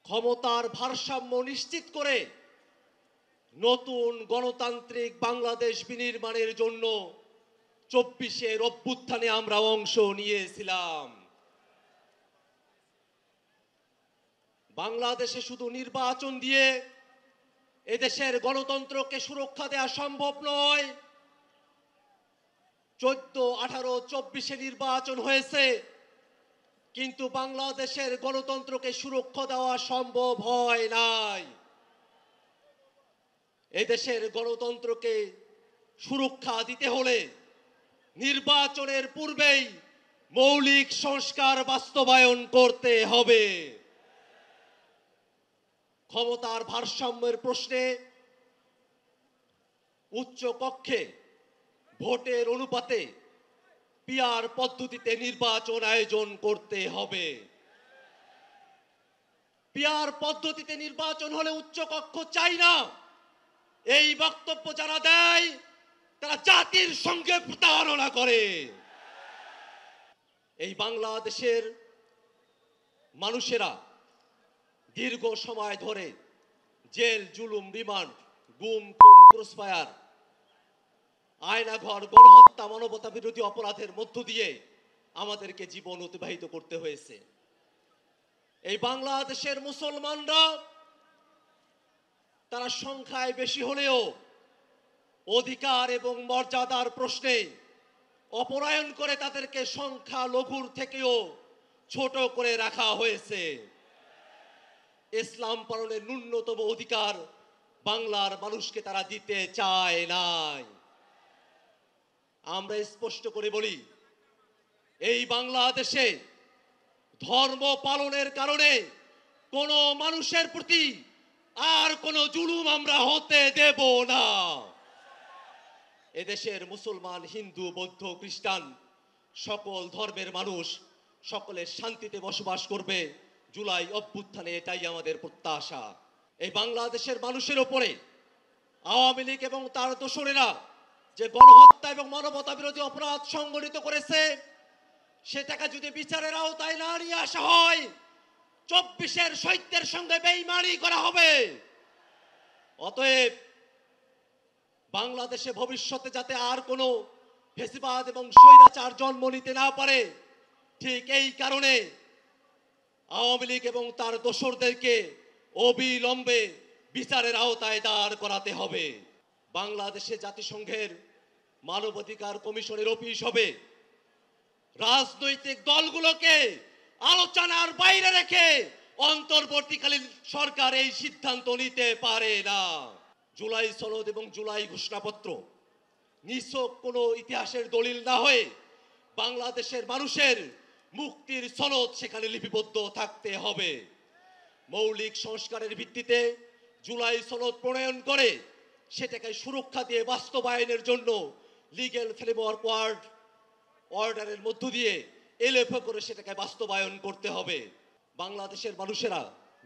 ক্ষমতার ভারসাম্য নিশ্চিত করে নতুন গণতান্ত্রিক বাংলাদেশ বিনির্মাণের জন্য 24-এর অভ্যুত্থানে আমরা অংশ নিয়েছিলাম। বাংলাদেশে শুধু নির্বাচন দিয়ে এদেশের গণতন্ত্রকে সুরক্ষা দেওয়া সম্ভব নয়। 14, 18, 24-এ নির্বাচন হয়েছে, কিন্তু বাংলাদেশের গণতন্ত্রকে সুরক্ষা দেওয়া সম্ভব হয় নাই। এদেশের গণতন্ত্রকে সুরক্ষা দিতে হলে নির্বাচনের পূর্বেই মৌলিক সংস্কার বাস্তবায়ন করতে হবে। ক্ষমতার ভারসাম্যের প্রশ্নে উচ্চ কক্ষে ভোটের অনুপাতে পিআর পদ্ধতিতে নির্বাচন আয়োজন করতে হবে। পিআর পদ্ধতিতে নির্বাচন হলে উচ্চ কক্ষ চাই না, এই বক্তব্য যারা দেয় তারা জাতির সঙ্গে প্রতারণা করে। এই বাংলাদেশের মানুষেরা দীর্ঘ সময় ধরে জেল, জুলুম, রিমান্ড, গুম, খুন, ক্রসফায়ার, আয়নাঘর, গণহত্যা, মানবতা বিরোধী অপরাধের মধ্য দিয়ে আমাদেরকে জীবন অতিবাহিত করতে হয়েছে। এই বাংলাদেশের মুসলমানরা তারা সংখ্যায় বেশি হলেও অধিকার এবং মর্যাদার প্রশ্নে অপরায়ণ করে তাদেরকে সংখ্যা লঘুর থেকেও ছোট করে রাখা হয়েছে। ইসলাম পালনের ন্যূনতম অধিকার বাংলার মানুষকে তারা দিতে চায় নাই। আমরা স্পষ্ট করে বলি, এই বাংলাদেশে ধর্ম পালনের কারণে কোন মানুষের প্রতি আর কোন জুলুম আমরা হতে দেব না। এদেশের মুসলমান, হিন্দু, বৌদ্ধ, খ্রিস্টান সকল ধর্মের মানুষ সকলে শান্তিতে বসবাস করবে। জুলাই অভ্যুত্থানে এটাই আমাদের প্রত্যাশা। এই বাংলাদেশের মানুষের উপরে আওয়ামী লীগ এবং তার দোসরেরা যে গণহত্যা এবং মানবতা বিরোধী অপরাধ সংগঠিত করেছে, সেটাকে যদি বিচারের আওতায় না নিয়ে আসা হয়, 24-এর শহীদদের সঙ্গে বেঈমানি করা হবে। অতএব বাংলাদেশে ভবিষ্যতে যাতে আর কোনো ফ্যাসিবাদ এবং স্বৈরাচার জন্ম নিতে না পারে, ঠিক এই কারণে আওয়ামী লীগ এবং তার দোসরদেরকে অবিলম্বে বিচারের আওতায় দাঁড় করাতে হবে। বাংলাদেশে জাতিসংঘের মানবাধিকার কমিশনের অফিস হবে। রাজনৈতিক দলগুলোকে আলোচনার বাইরে রেখে অন্তর্বর্তীকালীন সরকার এই সিদ্ধান্ত নিতে পারে না। জুলাই সনদ এবং জুলাই ঘোষণাপত্র নিছক কোনো ইতিহাসের দলিল না হয়ে বাংলাদেশের মানুষের মুক্তির সনদ সেখানে লিপিবদ্ধ থাকতে হবে। মৌলিক সংস্কারের ভিত্তিতে জুলাই সনদ প্রণয়ন করে সেটাকে সুরক্ষা দিয়ে বাস্তবায়নের জন্য লিগ্যাল ফ্রেমওয়ার্ক অর্ডারের মধ্য দিয়ে এলএফও করে সেটাকে বাস্তবায়ন করতে হবে। বাংলাদেশের মানুষেরা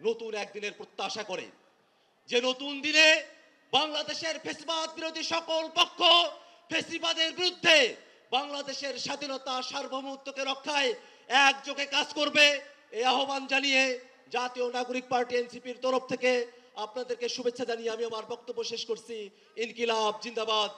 নতুন একদিনের প্রত্যাশা করে, যে নতুন দিনে বাংলাদেশের ফ্যাসিবাদ বিরোধী সকল পক্ষ ফ্যাসিবাদের বিরুদ্ধে বাংলাদেশের স্বাধীনতা সার্বভৌমত্বকে রক্ষায় একযোগে কাজ করবে। এই আহ্বান জানিয়ে জাতীয় নাগরিক পার্টি এনসিপির তরফ থেকে আপনাদেরকে শুভেচ্ছা জানিয়ে আমি আমার বক্তব্য শেষ করছি। ইনকিলাব জিন্দাবাদ।